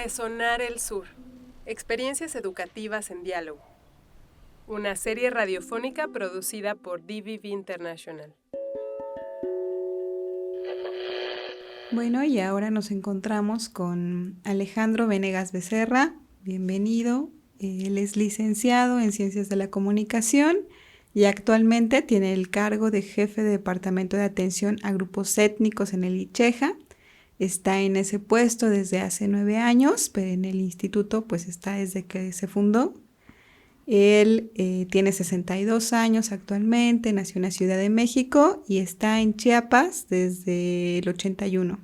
Resonar el Sur. Experiencias educativas en diálogo. Una serie radiofónica producida por DVB International. Bueno, y ahora nos encontramos con Alejandro Venegas Becerra. Bienvenido. Él es licenciado en Ciencias de la Comunicación y actualmente tiene el cargo de jefe de Departamento de Atención a Grupos Étnicos en el ICHEJA. Está en ese puesto desde hace 9 años, pero en el instituto pues está desde que se fundó. Él tiene 62 años actualmente, nació en la Ciudad de México y está en Chiapas desde el 81.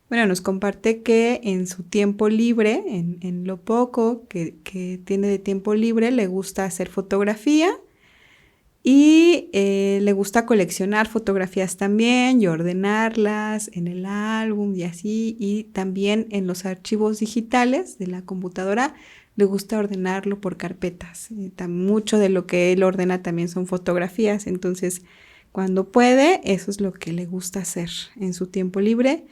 Bueno, nos comparte que en su tiempo libre, en lo poco que tiene de tiempo libre, le gusta hacer fotografía y le gusta coleccionar fotografías también y ordenarlas en el álbum y así, y también en los archivos digitales de la computadora le gusta ordenarlo por carpetas. Mucho de lo que él ordena también son fotografías, entonces cuando puede, eso es lo que le gusta hacer en su tiempo libre.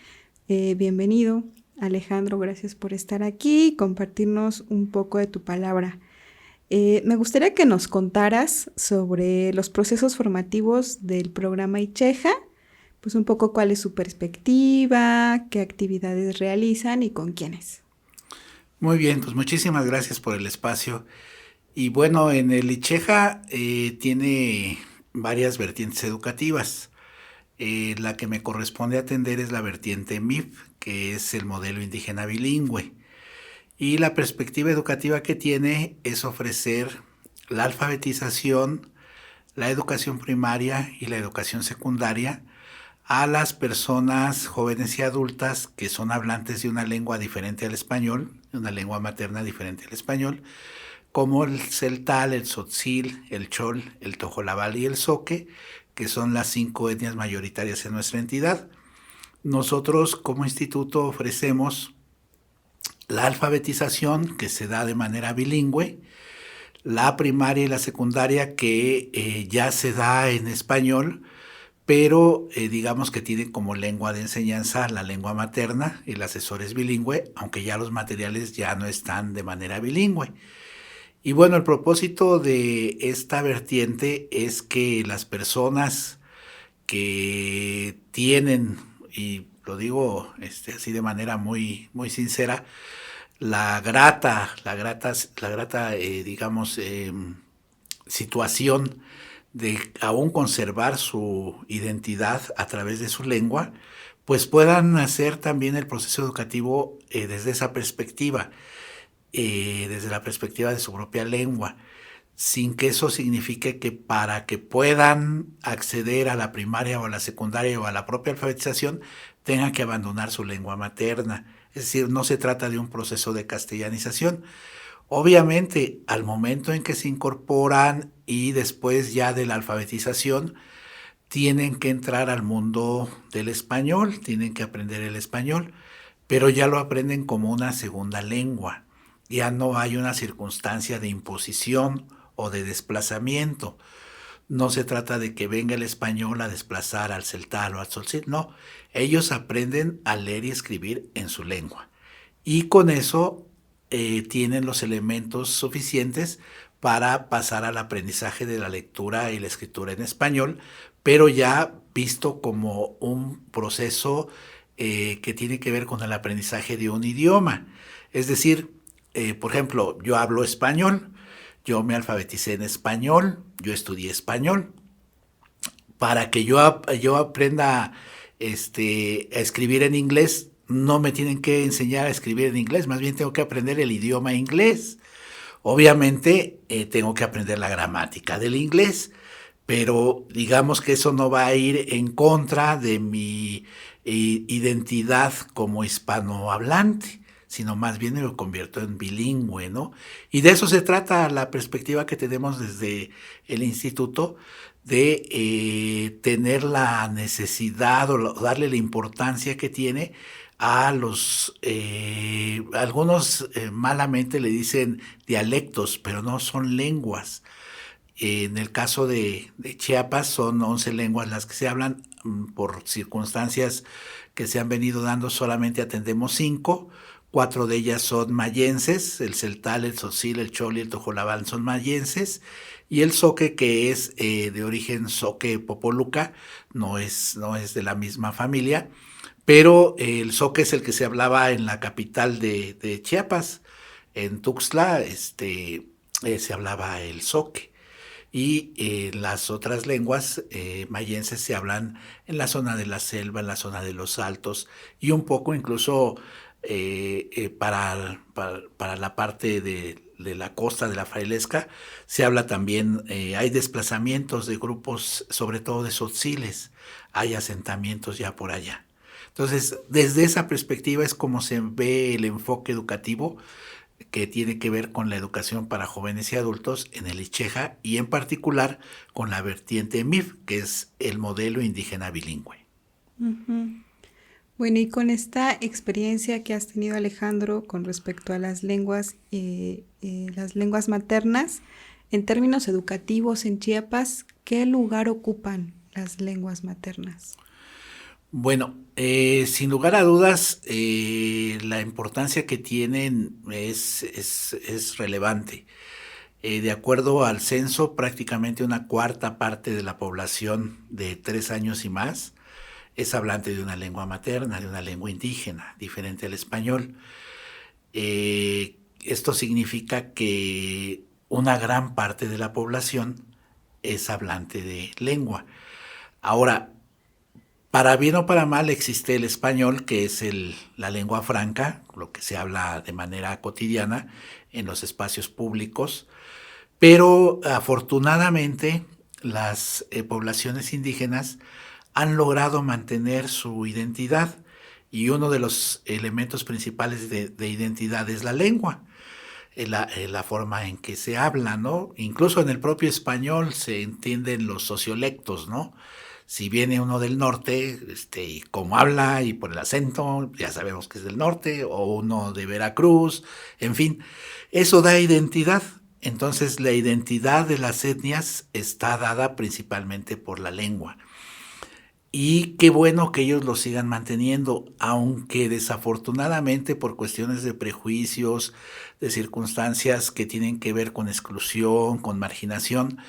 Bienvenido, Alejandro, gracias por estar aquí y compartirnos un poco de tu palabra. Me gustaría que nos contaras sobre los procesos formativos del programa ICHEJA, pues un poco cuál es su perspectiva, qué actividades realizan y con quiénes. Muy bien, pues muchísimas gracias por el espacio. Y bueno, en el ICHEJA tiene varias vertientes educativas. La que me corresponde atender es la vertiente MIP, que es el modelo indígena bilingüe. Y la perspectiva educativa que tiene es ofrecer la alfabetización, la educación primaria y la educación secundaria a las personas jóvenes y adultas que son hablantes de una lengua diferente al español, de una lengua materna diferente al español, como el celtal, el tzotzil, el chol, el tojolabal y el zoque, que son las 5 etnias mayoritarias en nuestra entidad. Nosotros como instituto ofrecemos la alfabetización, que se da de manera bilingüe, la primaria y la secundaria, que ya se da en español, pero digamos que tienen como lengua de enseñanza la lengua materna, el asesor es bilingüe, aunque ya los materiales ya no están de manera bilingüe. Y bueno, el propósito de esta vertiente es que las personas que tienen, y lo digo así de manera muy, muy sincera, la grata digamos, situación de aún conservar su identidad a través de su lengua, pues puedan hacer también el proceso educativo desde esa perspectiva, desde la perspectiva de su propia lengua, sin que eso signifique que para que puedan acceder a la primaria o a la secundaria o a la propia alfabetización tengan que abandonar su lengua materna. Es decir, no se trata de un proceso de castellanización. Obviamente, al momento en que se incorporan y después ya de la alfabetización, tienen que entrar al mundo del español, tienen que aprender el español, pero ya lo aprenden como una segunda lengua. Ya no hay una circunstancia de imposición o de desplazamiento. No se trata de que venga el español a desplazar al celtal o al tzotzil, no. Ellos aprenden a leer y escribir en su lengua. Y con eso tienen los elementos suficientes para pasar al aprendizaje de la lectura y la escritura en español, pero ya visto como un proceso que tiene que ver con el aprendizaje de un idioma. Es decir, por ejemplo, yo hablo español, yo me alfabeticé en español, yo estudié español. Para que yo aprenda a escribir en inglés, no me tienen que enseñar a escribir en inglés, más bien tengo que aprender el idioma inglés. Obviamente tengo que aprender la gramática del inglés, pero digamos que eso no va a ir en contra de mi identidad como hispanohablante, sino más bien me lo convierto en bilingüe, ¿no? Y de eso se trata la perspectiva que tenemos desde el instituto, de tener la necesidad o darle la importancia que tiene a los, algunos malamente le dicen dialectos, pero no son lenguas. En el caso de Chiapas son 11 lenguas las que se hablan. Por circunstancias que se han venido dando solamente atendemos 5, 4 de ellas son mayenses, el celtal, el tzotzil, el chol y el tojolabal son mayenses, y el zoque, que es de origen zoque popoluca, no es de la misma familia, pero el zoque es el que se hablaba en la capital de Chiapas, en Tuxtla, se hablaba el zoque. Y las otras lenguas mayenses se hablan en la zona de la selva, en la zona de los altos, y un poco incluso para la parte de la costa de la Frailesca se habla también, hay desplazamientos de grupos, sobre todo de tzotziles, hay asentamientos ya por allá. Entonces, desde esa perspectiva es como se ve el enfoque educativo que tiene que ver con la educación para jóvenes y adultos en el Liceja, y en particular con la vertiente MIF, que es el modelo indígena bilingüe. Uh-huh. Bueno, y con esta experiencia que has tenido, Alejandro, con respecto a las lenguas maternas, en términos educativos en Chiapas, ¿qué lugar ocupan las lenguas maternas? Bueno, sin lugar a dudas, la importancia que tienen es relevante. De acuerdo al censo, prácticamente una cuarta parte de la población de 3 años y más es hablante de una lengua materna, de una lengua indígena, diferente al español. Esto significa que una gran parte de la población es hablante de lengua. Ahora, para bien o para mal, existe el español, que es la lengua franca, lo que se habla de manera cotidiana en los espacios públicos, pero afortunadamente las poblaciones indígenas han logrado mantener su identidad, y uno de los elementos principales de identidad es la lengua, la forma en que se habla, ¿no? Incluso en el propio español se entienden los sociolectos, ¿no? Si viene uno del norte, y cómo habla y por el acento, ya sabemos que es del norte, o uno de Veracruz, en fin, eso da identidad. Entonces, la identidad de las etnias está dada principalmente por la lengua. Y qué bueno que ellos lo sigan manteniendo, aunque desafortunadamente por cuestiones de prejuicios, de circunstancias que tienen que ver con exclusión, con marginación,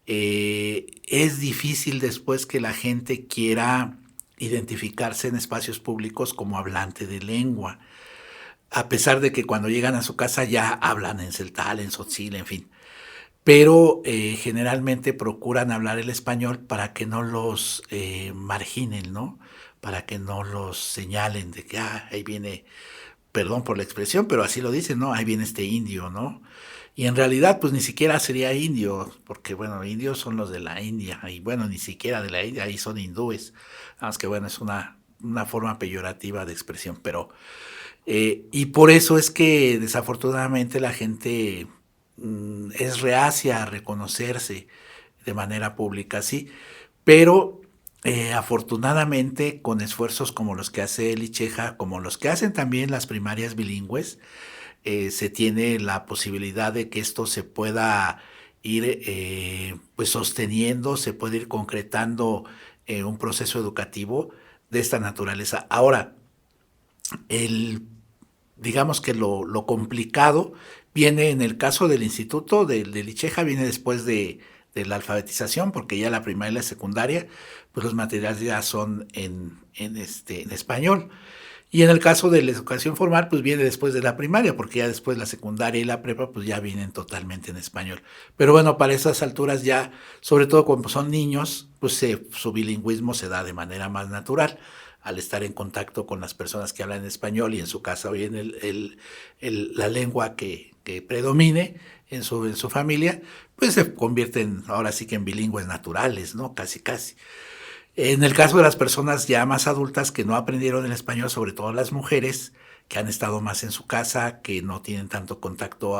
es difícil después que la gente quiera identificarse en espacios públicos como hablante de lengua, a pesar de que cuando llegan a su casa ya hablan en celtal, en tzotzil, en fin. Pero generalmente procuran hablar el español para que no los marginen, ¿no? Para que no los señalen de que ahí viene, perdón por la expresión, pero así lo dicen, ¿no? Ahí viene este indio, ¿no? Y en realidad, pues ni siquiera sería indio, porque bueno, indios son los de la India, y bueno, ni siquiera de la India, ahí son hindúes, más que bueno, es una forma peyorativa de expresión, pero y por eso es que desafortunadamente la gente es reacia a reconocerse de manera pública, sí, pero afortunadamente con esfuerzos como los que hace el Liceja, como los que hacen también las primarias bilingües, se tiene la posibilidad de que esto se pueda ir pues sosteniendo, se puede ir concretando un proceso educativo de esta naturaleza. Ahora, digamos que lo complicado viene en el caso del instituto del Liceja, viene después de la alfabetización, porque ya la primaria y la secundaria, pues los materiales ya son en español. Y en el caso de la educación formal, pues viene después de la primaria, porque ya después la secundaria y la prepa, pues ya vienen totalmente en español. Pero bueno, para esas alturas ya, sobre todo cuando son niños, pues su bilingüismo se da de manera más natural, al estar en contacto con las personas que hablan español y en su casa oyen la lengua que predomine en su familia, pues se convierten ahora sí que en bilingües naturales, ¿no? Casi, casi. En el caso de las personas ya más adultas que no aprendieron el español, sobre todo las mujeres, que han estado más en su casa, que no tienen tanto contacto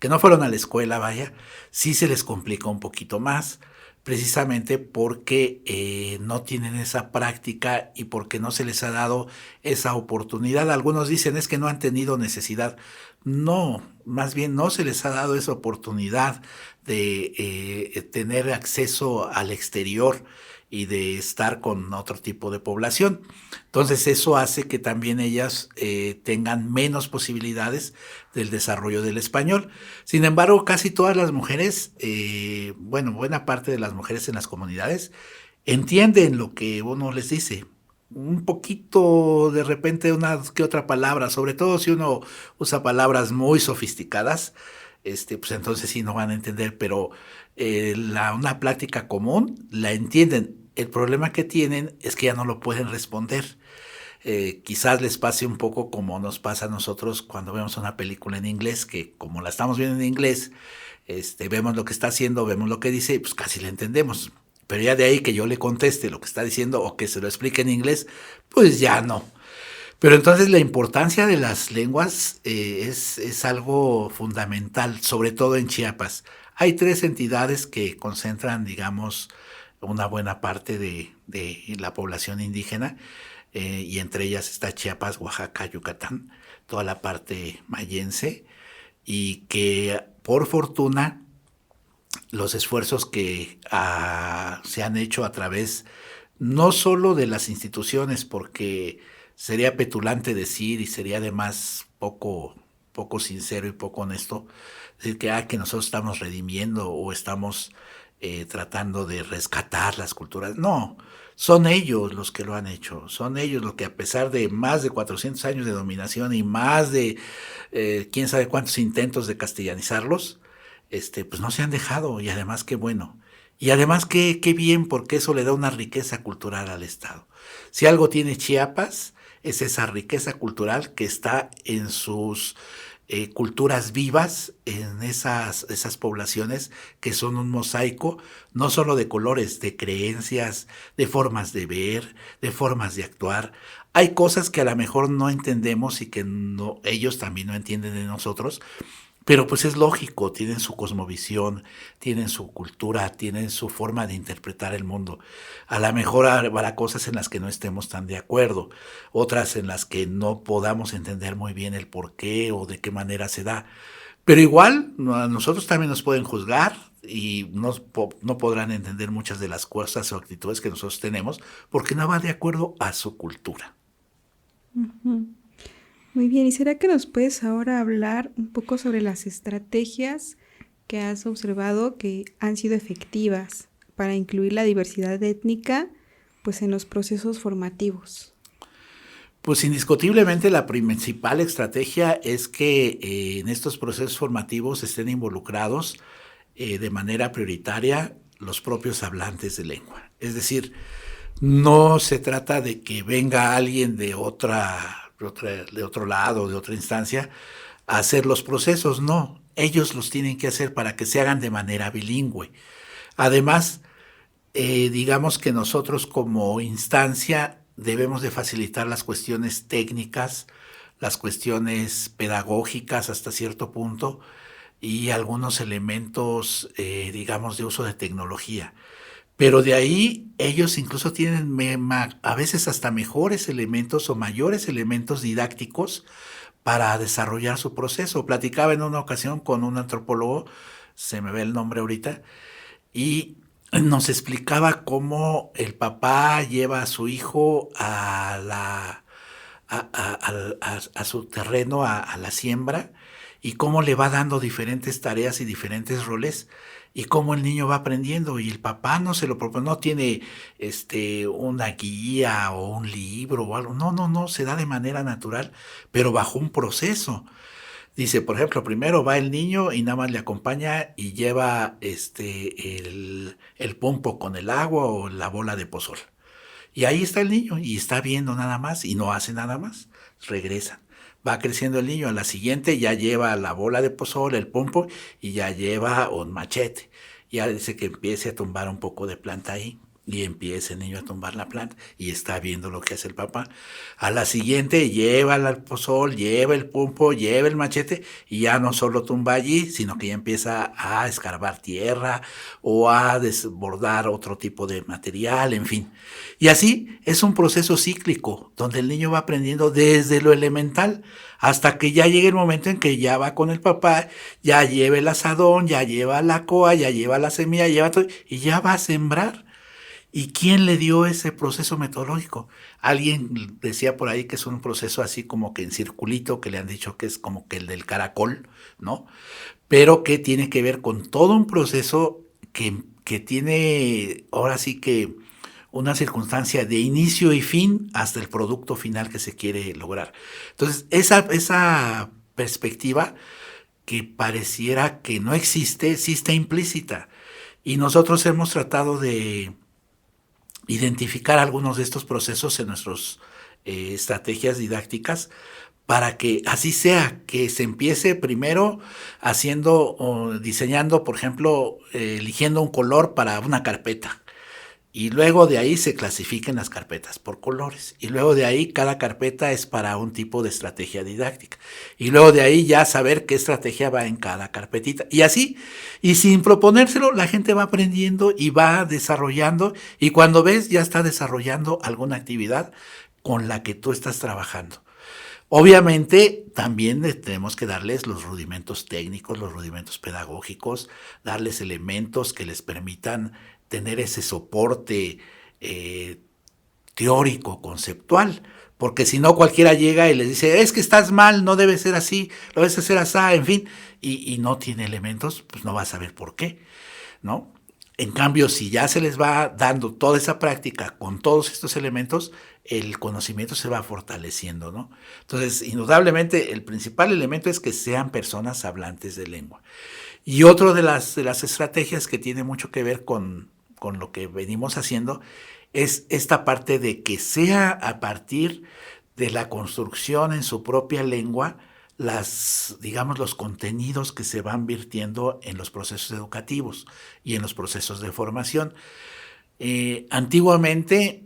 que no fueron a la escuela, vaya, sí se les complica un poquito más, precisamente porque no tienen esa práctica y porque no se les ha dado esa oportunidad. Algunos dicen es que no han tenido necesidad. No, más bien no se les ha dado esa oportunidad de tener acceso al exterior y de estar con otro tipo de población. Entonces eso hace que también ellas tengan menos posibilidades del desarrollo del español. Sin embargo, casi todas las mujeres, buena parte de las mujeres en las comunidades entienden lo que uno les dice. Un poquito, de repente, una que otra palabra, sobre todo si uno usa palabras muy sofisticadas, pues entonces sí no van a entender, pero una plática común la entienden. El problema que tienen es que ya no lo pueden responder. Quizás les pase un poco como nos pasa a nosotros cuando vemos una película en inglés, que como la estamos viendo en inglés, vemos lo que está haciendo, vemos lo que dice, y pues casi le entendemos. Pero ya de ahí que yo le conteste lo que está diciendo o que se lo explique en inglés, pues ya no. Pero entonces la importancia de las lenguas es algo fundamental, sobre todo en Chiapas. Hay 3 entidades que concentran, digamos, una buena parte de la población indígena, y entre ellas está Chiapas, Oaxaca, Yucatán, toda la parte mayense, y que por fortuna los esfuerzos que se han hecho a través no solo de las instituciones, porque sería petulante decir y sería además poco sincero y poco honesto decir que nosotros estamos redimiendo o estamos tratando de rescatar las culturas. No, son ellos los que lo han hecho, son ellos los que, a pesar de más de 400 años de dominación y más de quién sabe cuántos intentos de castellanizarlos, pues no se han dejado, y además qué bueno. Y además qué bien, porque eso le da una riqueza cultural al Estado. Si algo tiene Chiapas, es esa riqueza cultural que está en sus culturas vivas, en esas poblaciones que son un mosaico, no solo de colores, de creencias, de formas de ver, de formas de actuar. Hay cosas que a lo mejor no entendemos y que ellos también no entienden de nosotros, pero pues es lógico, tienen su cosmovisión, tienen su cultura, tienen su forma de interpretar el mundo. A lo mejor habrá cosas en las que no estemos tan de acuerdo, otras en las que no podamos entender muy bien el por qué o de qué manera se da. Pero igual, a nosotros también nos pueden juzgar y no podrán entender muchas de las cosas o actitudes que nosotros tenemos porque no va de acuerdo a su cultura. Uh-huh. Muy bien, ¿y será que nos puedes ahora hablar un poco sobre las estrategias que has observado que han sido efectivas para incluir la diversidad étnica, pues, en los procesos formativos? Pues indiscutiblemente la principal estrategia es que en estos procesos formativos estén involucrados de manera prioritaria los propios hablantes de lengua. Es decir, no se trata de que venga alguien de otro lado, de otra instancia, a hacer los procesos. No, ellos los tienen que hacer para que se hagan de manera bilingüe. Además, digamos que nosotros como instancia debemos de facilitar las cuestiones técnicas, las cuestiones pedagógicas hasta cierto punto y algunos elementos, digamos, de uso de tecnología. Pero de ahí ellos incluso tienen a veces hasta mejores elementos o mayores elementos didácticos para desarrollar su proceso. Platicaba en una ocasión con un antropólogo, se me ve el nombre ahorita, y nos explicaba cómo el papá lleva a su hijo a su terreno, a la siembra, y cómo le va dando diferentes tareas y diferentes roles, y cómo el niño va aprendiendo, y el papá no se lo propone, no tiene una guía o un libro o algo, no, se da de manera natural, pero bajo un proceso. Dice, por ejemplo, primero va el niño y nada más le acompaña y lleva el pompo con el agua o la bola de pozol. Y ahí está el niño y está viendo nada más y no hace nada más. Regresan. Va creciendo el niño, a la siguiente ya lleva la bola de pozol, el pompo y ya lleva un machete. Ya dice que empiece a tumbar un poco de planta ahí. Y empieza el niño a tumbar la planta y está viendo lo que hace el papá. A la siguiente lleva el pozol, lleva el pompo, lleva el machete y ya no solo tumba allí, sino que ya empieza a escarbar tierra o a desbordar otro tipo de material, en fin. Y así es un proceso cíclico donde el niño va aprendiendo desde lo elemental hasta que ya llegue el momento en que ya va con el papá, ya lleva el asadón, ya lleva la coa, ya lleva la semilla, lleva todo y ya va a sembrar. ¿Y quién le dio ese proceso metodológico? Alguien decía por ahí que es un proceso así como que en circulito, que le han dicho que es como que el del caracol, ¿no? Pero que tiene que ver con todo un proceso que tiene ahora sí que una circunstancia de inicio y fin hasta el producto final que se quiere lograr. Entonces, esa perspectiva que pareciera que no existe, sí está implícita. Y nosotros hemos tratado de identificar algunos de estos procesos en nuestras estrategias didácticas para que así sea, que se empiece primero haciendo o diseñando, por ejemplo, eligiendo un color para una carpeta. Y luego de ahí se clasifiquen las carpetas por colores. Y luego de ahí cada carpeta es para un tipo de estrategia didáctica. Y luego de ahí ya saber qué estrategia va en cada carpetita. Y así, y sin proponérselo, la gente va aprendiendo y va desarrollando. Y cuando ves, ya está desarrollando alguna actividad con la que tú estás trabajando. Obviamente también tenemos que darles los rudimentos técnicos, los rudimentos pedagógicos, darles elementos que les permitan tener ese soporte teórico, conceptual, porque si no cualquiera llega y les dice, es que estás mal, no debe ser así, lo debes hacer así, en fin, y no tiene elementos, pues no va a saber por qué, ¿no? En cambio, si ya se les va dando toda esa práctica con todos estos elementos, el conocimiento se va fortaleciendo, ¿no? Entonces, indudablemente, el principal elemento es que sean personas hablantes de lengua. Y otro de las estrategias que tiene mucho que ver con lo que venimos haciendo es esta parte de que sea a partir de la construcción en su propia lengua digamos, los contenidos que se van virtiendo en los procesos educativos y en los procesos de formación. Antiguamente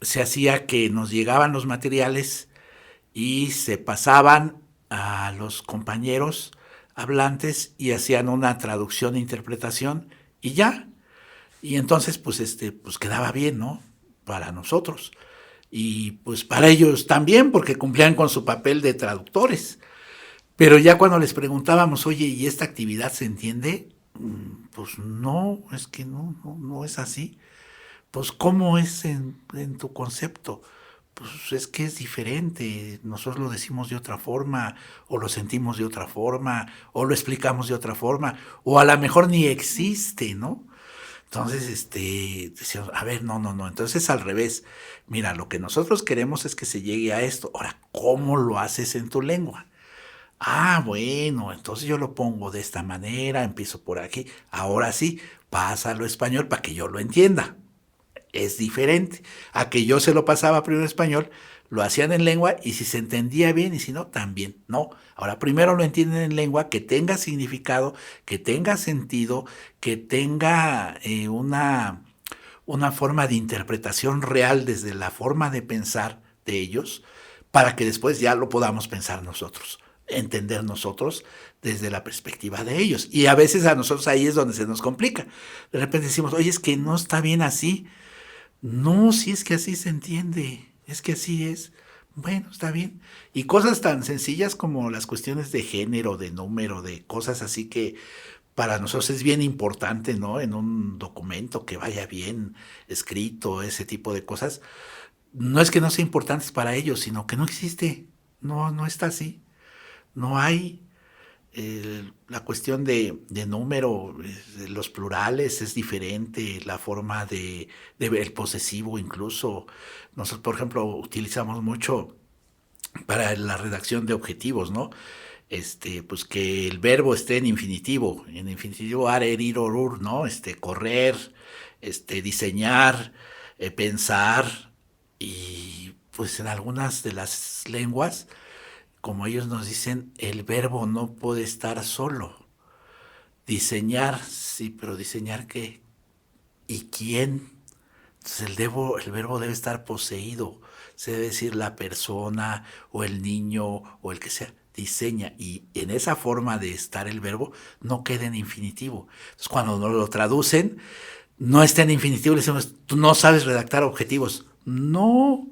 se hacía que nos llegaban los materiales y se pasaban a los compañeros hablantes y hacían una traducción e interpretación y ya. Y entonces, pues quedaba bien, ¿no? Para nosotros. Y pues para ellos también, porque cumplían con su papel de traductores. Pero ya cuando les preguntábamos, oye, ¿y esta actividad se entiende? Pues no, es que no es así. Pues ¿cómo es en tu concepto? Pues es que es diferente, nosotros lo decimos de otra forma, o lo sentimos de otra forma, o lo explicamos de otra forma, o a lo mejor ni existe, ¿no? Entonces, decíamos, a ver, no, entonces al revés. Mira, lo que nosotros queremos es que se llegue a esto. Ahora, ¿cómo lo haces en tu lengua? Ah, bueno, entonces yo lo pongo de esta manera, empiezo por aquí. Ahora sí, pásalo a español para que yo lo entienda. Es diferente a que yo se lo pasaba primero en español, lo hacían en lengua y si se entendía bien y si no, también. No, ahora primero lo entienden en lengua, que tenga significado, que tenga sentido, que tenga una forma de interpretación real desde la forma de pensar de ellos, para que después ya lo podamos pensar nosotros, entender nosotros desde la perspectiva de ellos. Y a veces a nosotros ahí es donde se nos complica. De repente decimos, oye, es que no está bien así. No, si es que así se entiende, es que así es. Bueno, está bien. Y cosas tan sencillas como las cuestiones de género, de número, de cosas así que para nosotros es bien importante, ¿no? En un documento que vaya bien escrito, ese tipo de cosas. No es que no sea importantes para ellos, sino que no existe. No está así. No hay. La cuestión de número, los plurales es diferente, la forma de el posesivo incluso. Nosotros, por ejemplo, utilizamos mucho para la redacción de objetivos, ¿no? Pues que el verbo esté en infinitivo are, ir, orur, ¿no? Correr, diseñar, pensar, y pues en algunas de las lenguas, como ellos nos dicen, el verbo no puede estar solo. Diseñar, sí, pero ¿diseñar qué? ¿Y quién? Entonces el verbo debe estar poseído. Se debe decir la persona o el niño o el que sea. Diseña. Y en esa forma de estar el verbo no queda en infinitivo. Entonces cuando nos lo traducen, no está en infinitivo. Le decimos, tú no sabes redactar objetivos. No.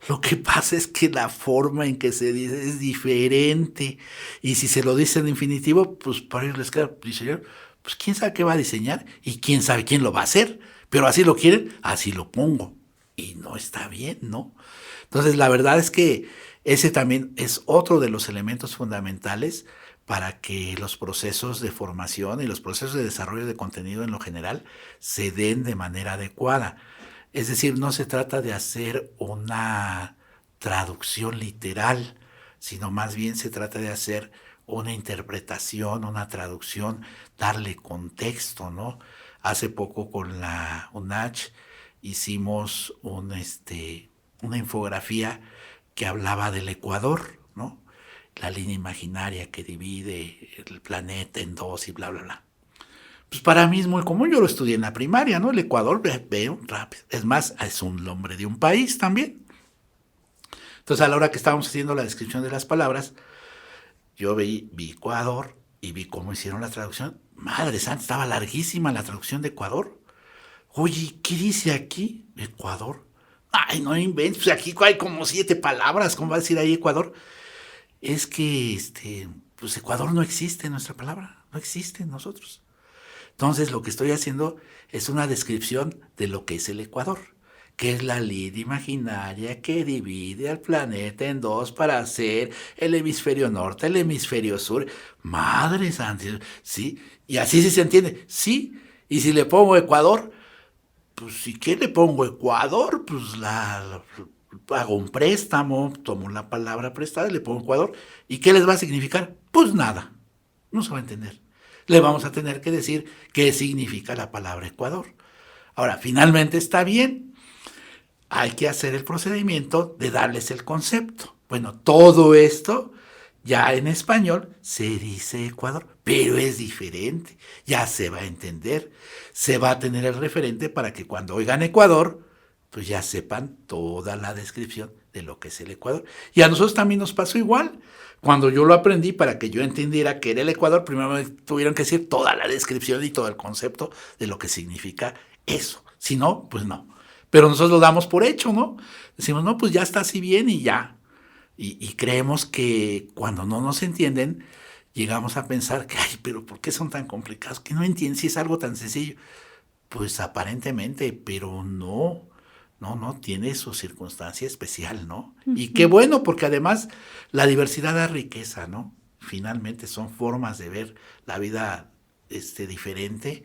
Lo que pasa es que la forma en que se dice es diferente. Y si se lo dice en infinitivo, pues para ellos les queda diseñar, pues quién sabe qué va a diseñar y quién sabe quién lo va a hacer. pero así lo quieren, así lo pongo. Y no está bien, ¿no? Entonces, la verdad es que ese también es otro de los elementos fundamentales para que los procesos de formación y los procesos de desarrollo de contenido en lo general se den de manera adecuada. Es decir, no se trata de hacer una traducción literal, sino más bien se trata de hacer una interpretación, una traducción, darle contexto, ¿no? Hace poco con la UNACH hicimos una infografía que hablaba del Ecuador, ¿no? La línea imaginaria que divide el planeta en dos y bla, bla, bla. Pues para mí es muy común, yo lo estudié en la primaria, ¿no? El Ecuador, veo rápido. Es más, es un nombre de un país también. Entonces, a la hora que estábamos haciendo la descripción de las palabras, yo vi Ecuador y vi cómo hicieron la traducción. Madre santa, estaba larguísima la traducción de Ecuador. Oye, ¿qué dice aquí? Ecuador. Ay, no inventes, pues aquí hay como 7 palabras, ¿cómo va a decir ahí Ecuador? Es que, pues Ecuador no existe, nuestra palabra, no existe en nosotros. Entonces, lo que estoy haciendo es una descripción de lo que es el Ecuador, que es la línea imaginaria que divide al planeta en dos para hacer el hemisferio norte, el hemisferio sur. Madre santa, ¿sí? Y así sí se entiende, sí. Y si le pongo Ecuador, pues si qué le pongo Ecuador, pues hago un préstamo, tomo la palabra prestada y le pongo Ecuador. ¿Y qué les va a significar? Pues nada, no se va a entender. Le vamos a tener que decir qué significa la palabra Ecuador. Ahora, finalmente está bien, hay que hacer el procedimiento de darles el concepto. Bueno, todo esto ya en español se dice Ecuador, pero es diferente, ya se va a entender, se va a tener el referente para que cuando oigan Ecuador, pues ya sepan toda la descripción de lo que es el Ecuador. Y a nosotros también nos pasó igual. Cuando yo lo aprendí, para que yo entendiera que era el Ecuador, primero me tuvieron que decir toda la descripción y todo el concepto de lo que significa eso. Si no, pues no. Pero nosotros lo damos por hecho, ¿no? Decimos, no, pues ya está así bien y ya. Y creemos que cuando no nos entienden, llegamos a pensar que, ay, pero ¿por qué son tan complicados? Que no entienden si es algo tan sencillo. Pues aparentemente, pero no, tiene su circunstancia especial, ¿no? Y qué bueno, porque además la diversidad da riqueza, ¿no? Finalmente son formas de ver la vida diferente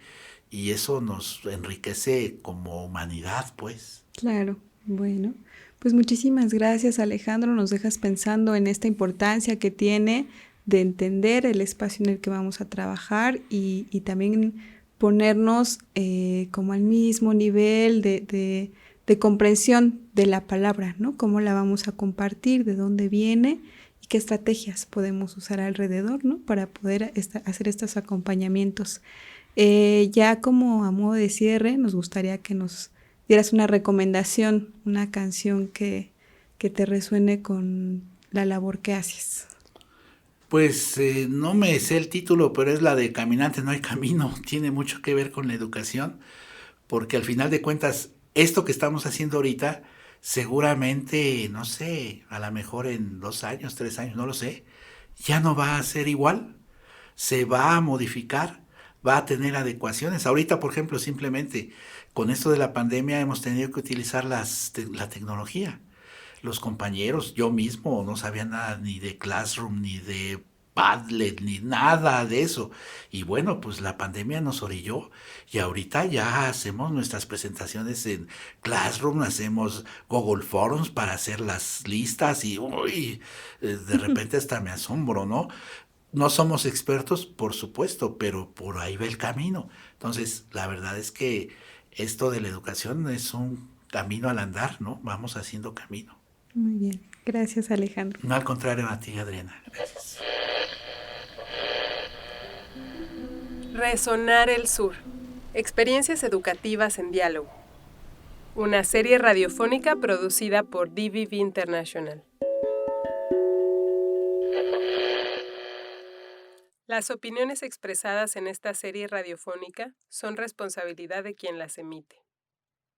y eso nos enriquece como humanidad, pues. Claro, bueno, pues muchísimas gracias, Alejandro. Nos dejas pensando en esta importancia que tiene de entender el espacio en el que vamos a trabajar y también ponernos como al mismo nivel de comprensión de la palabra, ¿no? Cómo la vamos a compartir, de dónde viene y qué estrategias podemos usar alrededor, ¿no? Para poder hacer estos acompañamientos. Ya como a modo de cierre, nos gustaría que nos dieras una recomendación, una canción que te resuene con la labor que haces. Pues no me sé el título, pero es la de Caminante no hay camino. Tiene mucho que ver con la educación, porque al final de cuentas, esto que estamos haciendo ahorita, seguramente, no sé, a lo mejor en 2 años, 3 años, no lo sé, ya no va a ser igual, se va a modificar, va a tener adecuaciones. Ahorita, por ejemplo, simplemente con esto de la pandemia hemos tenido que utilizar la tecnología. Los compañeros, yo mismo no sabía nada ni de Classroom, ni de Padlet, ni nada de eso. Y bueno, pues la pandemia nos orilló y ahorita ya hacemos nuestras presentaciones en Classroom, hacemos Google Forms para hacer las listas y uy, de repente hasta me asombro, ¿no? No somos expertos, por supuesto, pero por ahí va el camino. Entonces, la verdad es que esto de la educación es un camino al andar, ¿no? Vamos haciendo camino. Muy bien, gracias, Alejandro. No, al contrario a ti, Adriana. Gracias. Resonar el Sur. Experiencias educativas en diálogo. Una serie radiofónica producida por DVV International. Las opiniones expresadas en esta serie radiofónica son responsabilidad de quien las emite.